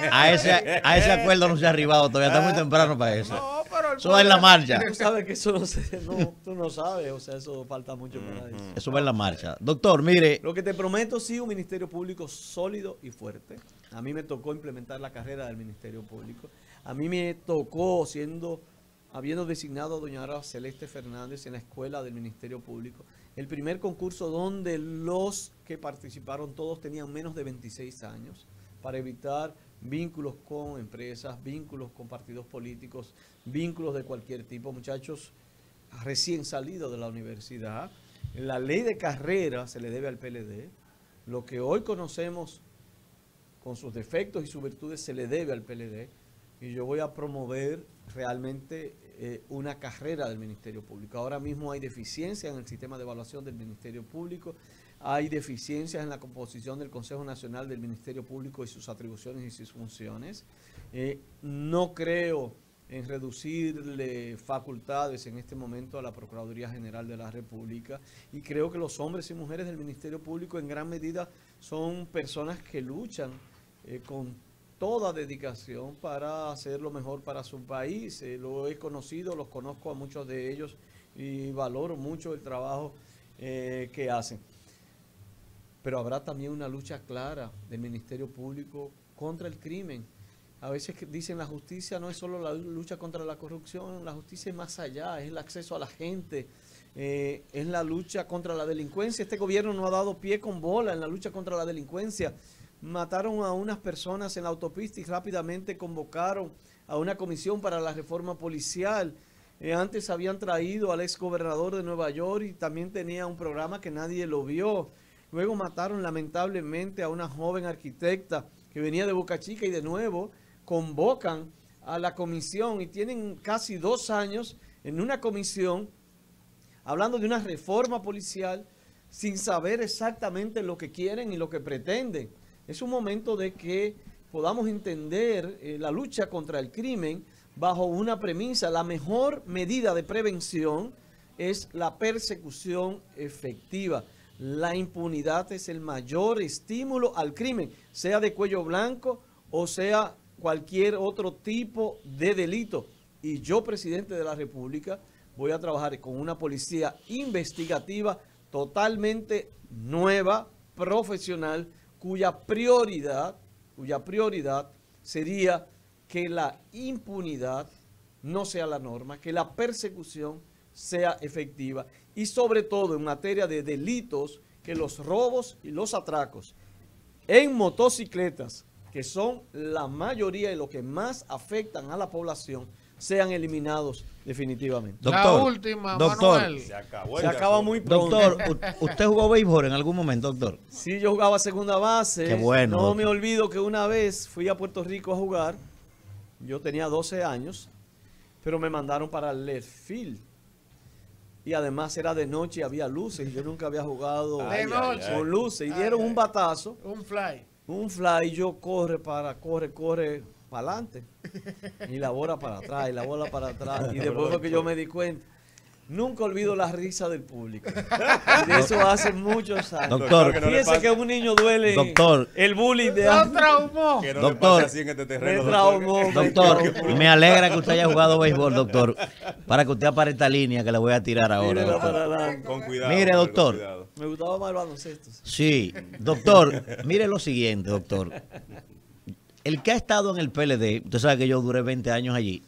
S2: A ese acuerdo no se ha arribado, todavía está muy temprano para eso.
S1: No, pero el
S2: Eso va en la marcha.
S3: Tú sabes que eso no se, no, tú no sabes, o sea, eso falta mucho para eso.
S2: Eso va en la marcha. Doctor, mire,
S3: Lo que te prometo, sí, un ministerio público sólido y fuerte. A mí me tocó implementar la carrera del ministerio público. A mí me tocó, habiendo designado a doña Ara Celeste Fernández en la escuela del ministerio público, el primer concurso donde los que participaron todos tenían menos de 26 años, para evitar vínculos con empresas, vínculos con partidos políticos, vínculos de cualquier tipo. Muchachos recién salidos de la universidad. La ley de carrera se le debe al PLD. Lo que hoy conocemos con sus defectos y sus virtudes se le debe al PLD. Y yo voy a promover realmente una carrera del Ministerio Público. Ahora mismo hay deficiencias en el sistema de evaluación del Ministerio Público, hay deficiencias en la composición del Consejo Nacional del Ministerio Público y sus atribuciones y sus funciones. No creo en reducirle facultades en este momento a la Procuraduría General de la República, y creo que los hombres y mujeres del Ministerio Público en gran medida son personas que luchan con toda dedicación para hacer lo mejor para su país. Lo he conocido, los conozco a muchos de ellos y valoro mucho el trabajo que hacen. Pero habrá también una lucha clara del Ministerio Público contra el crimen. A veces dicen la justicia no es solo la lucha contra la corrupción, la justicia es más allá, es el acceso a la gente, es la lucha contra la delincuencia. Este gobierno no ha dado pie con bola en la lucha contra la delincuencia. Mataron a unas personas en la autopista y rápidamente convocaron a una comisión para la reforma policial. Antes habían traído al ex gobernador de Nueva York y también tenía un programa que nadie lo vio. Luego mataron lamentablemente a una joven arquitecta que venía de Boca Chica y de nuevo convocan a la comisión y tienen casi 2 años en una comisión hablando de una reforma policial sin saber exactamente lo que quieren y lo que pretenden. Es un momento de que podamos entender la lucha contra el crimen bajo una premisa. La mejor medida de prevención es la persecución efectiva. La impunidad es el mayor estímulo al crimen, sea de cuello blanco o sea cualquier otro tipo de delito. Y yo, presidente de la República, voy a trabajar con una policía investigativa totalmente nueva, profesional, cuya prioridad sería que la impunidad no sea la norma, que la persecución sea efectiva y sobre todo en materia de delitos, que los robos y los atracos en motocicletas, que son la mayoría y lo que más afectan a la población, sean eliminados definitivamente.
S2: doctor,
S1: La última,
S2: doctor,
S1: Manuel.
S4: Se acabó.
S3: Se acaba muy pronto.
S2: doctor, ¿usted jugó béisbol en algún momento, doctor?
S3: Sí, yo jugaba segunda base.
S2: Qué bueno,
S3: No
S2: doctor.
S3: me olvido que una vez fui a Puerto Rico a jugar. Yo tenía 12 años, pero me mandaron para el left field. Y además era de noche y había luces. Yo nunca había jugado
S1: De noche.
S3: con luces. Y dieron un batazo,
S1: Un fly.
S3: un fly, y yo corre para adelante. Y la bola para atrás, y la bola para atrás. Y después fue que yo me di cuenta. Nunca olvido la risa del público. Y de eso hace muchos años.
S2: Doctor,
S4: que no le
S3: Fíjese
S4: pase-
S3: que a un niño duele
S2: Doctor.
S3: el bullying de
S1: Lo traumó.
S4: Que no
S2: Doctor.
S4: le pase así en este terreno.
S3: Me
S4: doctor.
S3: traumó.
S2: Doctor, me alegra que usted haya jugado béisbol, doctor, para que usted apare esta línea que le voy a tirar ahora.
S3: Tírela
S2: doctor.
S3: para adelante.
S4: Con cuidado.
S2: Mire,
S4: con
S2: doctor.
S4: cuidado.
S3: Me gustaba más el baloncesto.
S2: Sí, doctor, mire lo siguiente, doctor. El que ha estado en el PLD, usted sabe que yo duré 20 años allí.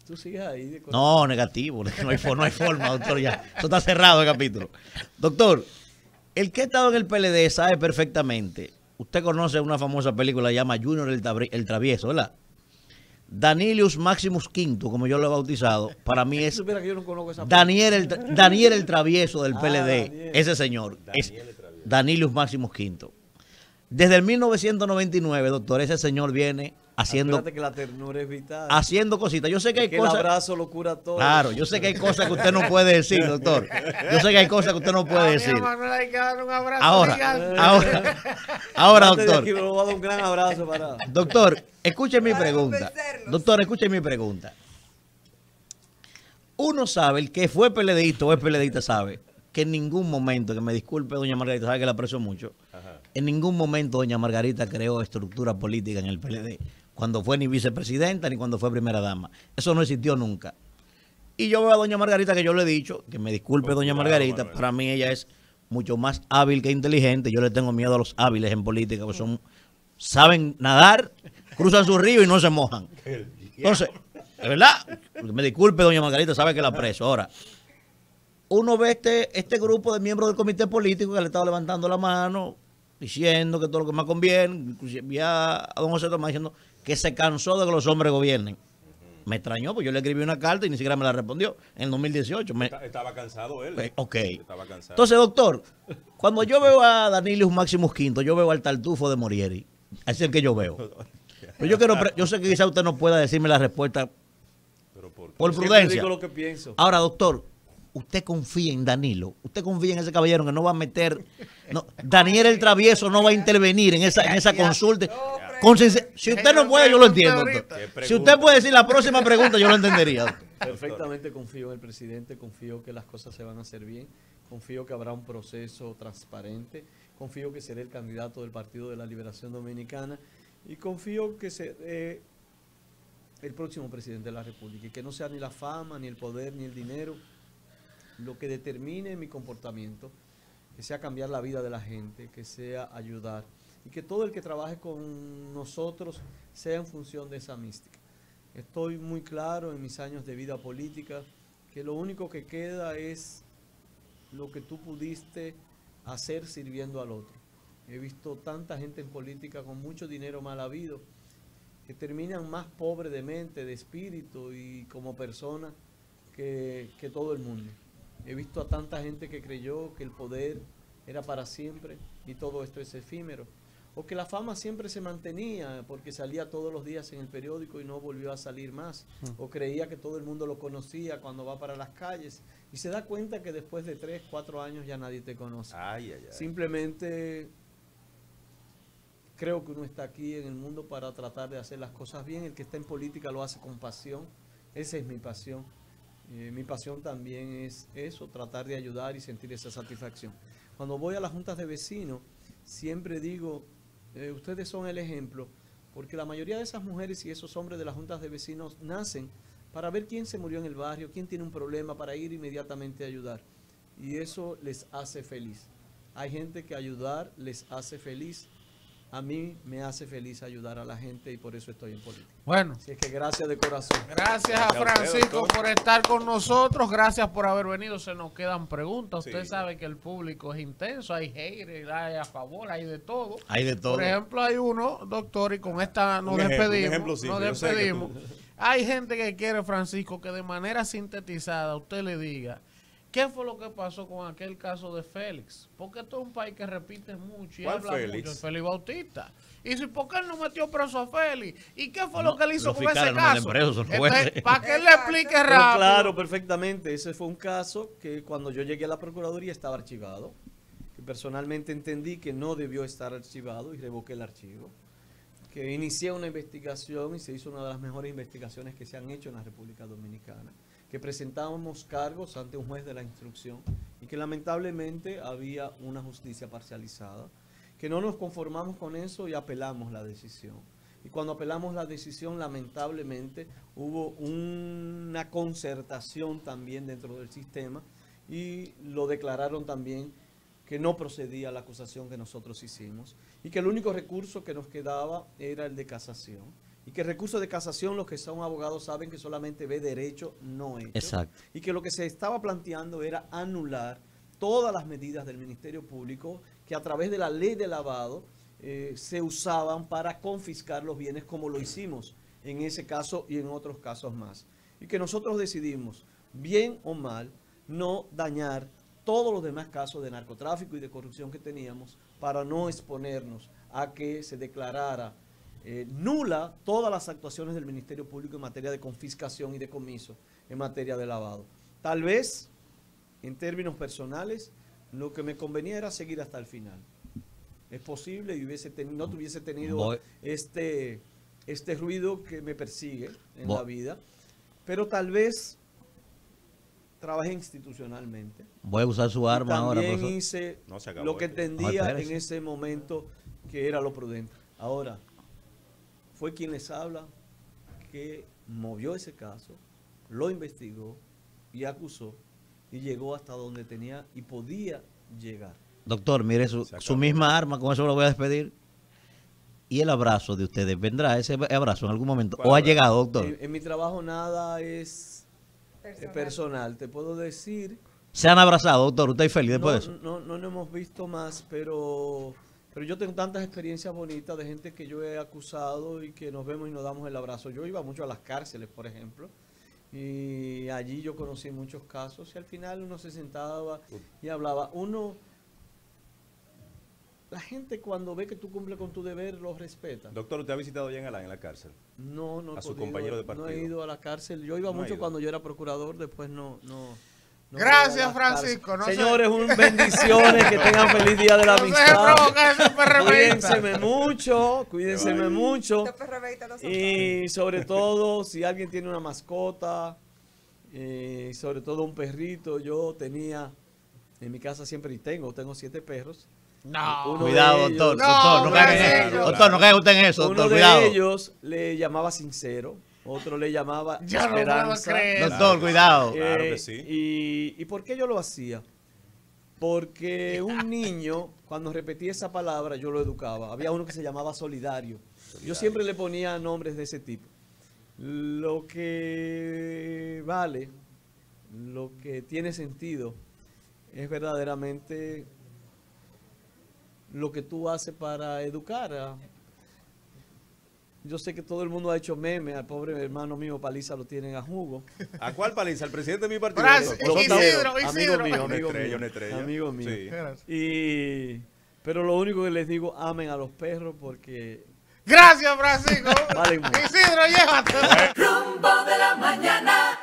S3: Tú sigues ahí.
S2: No, negativo, no hay forma, doctor, ya. Eso está cerrado el capítulo. Doctor, el que ha estado en el PLD sabe perfectamente. Usted conoce una famosa película que se llama Junior el Travieso, ¿verdad? Danilius Maximus Quinto, como yo lo he bautizado, para mí es
S3: Supiera que yo no conozco esa
S2: Daniel el Travieso del PLD.
S3: Daniel.
S2: Ese señor es Danilius Maximus Quinto. Desde el 1999, doctor, ese señor viene haciendo
S3: que la ternura es vital.
S2: haciendo cositas. Yo sé que hay
S3: que el
S2: cosas.
S3: abrazo lo cura todo.
S2: Claro, yo sé que hay cosas que usted no puede decir, doctor. Yo sé que hay cosas que usted no puede decir.
S1: A Manuel hay que darle un abrazo
S2: Ahora,
S1: gigante.
S2: ahora,
S3: Antes de
S2: doctor.
S3: aquí, le voy a dar un gran abrazo para.
S2: Doctor, escuche mi
S5: Para
S2: pregunta.
S5: convencernos.
S2: Doctor, escuche mi pregunta. Uno sabe, el que fue PLDista o es PLDista sabe que en ningún momento, que me disculpe doña Margarita, sabe que la aprecio mucho, en ningún momento doña Margarita creó estructura política en el PLD, cuando fue ni vicepresidenta ni cuando fue primera dama. Eso no existió nunca. Y yo veo a doña Margarita, que yo le he dicho, que me disculpe doña Margarita,
S4: Manuel.
S2: para mí ella es mucho más hábil que inteligente. Yo le tengo miedo a los hábiles en política, que saben nadar, cruzan su río y no se mojan. Entonces, de verdad, me disculpe doña Margarita, sabe que la aprecio. Ahora, uno ve este grupo de miembros del comité político que le estaba levantando la mano, diciendo que todo lo que más conviene, inclusive vi a don José Tomás diciendo que se cansó de que los hombres gobiernen. Me extrañó, pues yo le escribí una carta y ni siquiera me la respondió en el 2018.
S4: Estaba cansado él.
S2: Ok.
S4: Estaba cansado.
S2: Entonces, doctor, cuando yo veo a Danilius Maximus Quinto, yo veo al Tartufo de Morieri. Ese es el que yo veo. Pero yo sé que quizá usted no pueda decirme la respuesta
S4: Pero ¿por qué?
S2: por
S3: Siempre
S2: prudencia.
S3: digo lo que pienso.
S2: Ahora, doctor, usted confía en Danilo. Usted confía en ese caballero que no va a meter. No, Daniel el Travieso no va a intervenir en esa consulta. Si usted no puede, yo lo entiendo, doctor. Si usted puede decir la próxima pregunta, yo lo entendería, doctor.
S3: Perfectamente confío en el presidente, confío que las cosas se van a hacer bien, confío que habrá un proceso transparente, confío que seré el candidato del Partido de la Liberación Dominicana y confío que seré el próximo presidente de la República y que no sea ni la fama, ni el poder, ni el dinero lo que determine mi comportamiento, que sea cambiar la vida de la gente, que sea ayudar y que todo el que trabaje con nosotros sea en función de esa mística. Estoy muy claro en mis años de vida política que lo único que queda es lo que tú pudiste hacer sirviendo al otro. He visto tanta gente en política con mucho dinero mal habido que terminan más pobres de mente, de espíritu y como persona que todo el mundo. He visto a tanta gente que creyó que el poder era para siempre y todo esto es efímero. O que la fama siempre se mantenía porque salía todos los días en el periódico y no volvió a salir más. O creía que todo el mundo lo conocía cuando va para las calles y se da cuenta que después de 3, 4 años ya nadie te conoce. Simplemente creo que uno está aquí en el mundo para tratar de hacer las cosas bien. El que está en política lo hace con pasión. Esa es mi pasión. Mi pasión también es eso, tratar de ayudar y sentir esa satisfacción. Cuando voy a las juntas de vecinos, siempre digo, ustedes son el ejemplo, porque la mayoría de esas mujeres y esos hombres de las juntas de vecinos nacen para ver quién se murió en el barrio, quién tiene un problema, para ir inmediatamente a ayudar. Y eso les hace feliz. Hay gente que ayudar les hace feliz. A mí me hace feliz ayudar a la gente y por eso estoy en política.
S1: Bueno.
S3: Así es que gracias de corazón.
S1: Gracias a Francisco por estar con nosotros. Gracias por haber venido. Se nos quedan preguntas. Usted sabe que el público es intenso. Hay haters, hay a favor, hay de todo.
S2: Hay de todo.
S1: Por ejemplo, hay uno, doctor, y con esta nos despedimos. Nos despedimos. Hay gente que quiere, Francisco, que de manera sintetizada usted le diga ¿qué fue lo que pasó con aquel caso de Félix? Porque esto es un país que repite mucho y habla mucho. Félix Bautista. Y si, ¿por qué él no metió preso a Félix? ¿Y qué fue lo que él hizo con ese caso? Para que él le explique rápido.
S3: Pero claro, perfectamente. Ese fue un caso que cuando yo llegué a la Procuraduría estaba archivado. Que personalmente entendí que no debió estar archivado y revoqué el archivo. Que inicié una investigación y se hizo una de las mejores investigaciones que se han hecho en la República Dominicana. Que presentábamos cargos ante un juez de la instrucción y que lamentablemente había una justicia parcializada, que no nos conformamos con eso y apelamos la decisión. Y cuando apelamos la decisión, lamentablemente, hubo una concertación también dentro del sistema y lo declararon también que no procedía la acusación que nosotros hicimos y que el único recurso que nos quedaba era el de casación. Y que el recurso de casación, los que son abogados saben que solamente ve derecho, no hecho.
S2: Exacto.
S3: Y que lo que se estaba planteando era anular todas las medidas del Ministerio Público que a través de la ley de lavado se usaban para confiscar los bienes como lo hicimos en ese caso y en otros casos más. Y que nosotros decidimos, bien o mal, no dañar todos los demás casos de narcotráfico y de corrupción que teníamos para no exponernos a que se declarara nula todas las actuaciones del Ministerio Público en materia de confiscación y decomiso, en materia de lavado. Tal vez, en términos personales, lo que me convenía era seguir hasta el final. Es posible y no tuviese tenido este ruido que me persigue en la vida, pero tal vez trabajé institucionalmente.
S2: Voy a usar su arma ahora,
S3: También
S2: profesor.
S3: hice
S4: No, se acabó
S3: lo que
S4: esto.
S3: entendía
S2: No, espérese.
S3: en ese momento que era lo prudente. Ahora, fue quien les habla que movió ese caso, lo investigó y acusó y llegó hasta donde tenía y podía llegar.
S2: Doctor, mire
S4: Se
S2: su
S4: acabó.
S2: misma arma, con eso lo voy a despedir. ¿Y el abrazo de ustedes? ¿Vendrá ese abrazo en algún momento?
S4: ¿Cuál
S2: ¿O ha
S4: abrazo?
S2: llegado, doctor?
S3: En mi trabajo nada es personal. Te puedo decir,
S2: ¿Se han abrazado, doctor? ¿Usted es feliz después de eso?
S3: no nos hemos visto más, pero yo tengo tantas experiencias bonitas de gente que yo he acusado y que nos vemos y nos damos el abrazo. Yo iba mucho a las cárceles, por ejemplo, y allí yo conocí muchos casos y al final uno se sentaba y hablaba. La gente cuando ve que tú cumples con tu deber, lo respeta.
S4: Doctor, ¿usted ha visitado a Jean Alain en la cárcel?
S3: No
S4: a
S3: he
S4: su
S3: podido,
S4: compañero de
S3: no he
S4: partido.
S3: ido a la cárcel. Yo iba
S4: No ha
S3: mucho
S4: ido.
S3: cuando yo era procurador, después no
S1: Gracias,
S3: fui a las
S1: Francisco.
S3: cárceles.
S1: No se-
S3: Señores, bendiciones, que tengan feliz día de la
S1: No se deje
S3: amistad.
S1: provocar ese perrebeísta.
S3: Cuídense mucho.
S5: Estos perrebeítas no son
S3: Y sobre todo, si alguien tiene una mascota, sobre todo un perrito, yo tenía en mi casa siempre, y tengo 7 perros.
S1: No.
S3: Uno
S2: Cuidado,
S3: de
S2: doctor.
S3: ellos-
S2: Doctor, no caiga en
S1: Francisco.
S2: eso. Doctor, no caiga usted en eso,
S3: Uno
S2: doctor.
S3: de
S2: Cuidado.
S3: ellos le llamaba Sincero, otro le llamaba
S1: Yo no puedo
S3: Esperanza.
S1: creer.
S2: Doctor, cuidado.
S4: Claro que sí.
S3: ¿Y por qué yo lo hacía? Porque un niño, cuando repetía esa palabra, yo lo educaba. Había uno que se llamaba Solidario. Yo siempre le ponía nombres de ese tipo. Lo que vale, lo que tiene sentido, es verdaderamente lo que tú haces para educar. Yo sé que todo el mundo ha hecho meme, al pobre hermano mío Paliza lo tienen a jugo.
S4: ¿A cuál paliza? ¿Al presidente de mi partido?
S1: Francis,
S4: doctor?
S1: Isidro,
S3: Amigo
S1: Isidro.
S3: mío,
S4: Una
S3: amigo
S4: estrella,
S3: mío.
S4: una estrella.
S3: Amigo mío.
S4: Sí.
S3: Pero lo único que les digo, amen a los perros porque
S1: Gracias, Francisco.
S3: Vale mucho.
S1: Isidro, llévate.
S6: Rumbo de la mañana.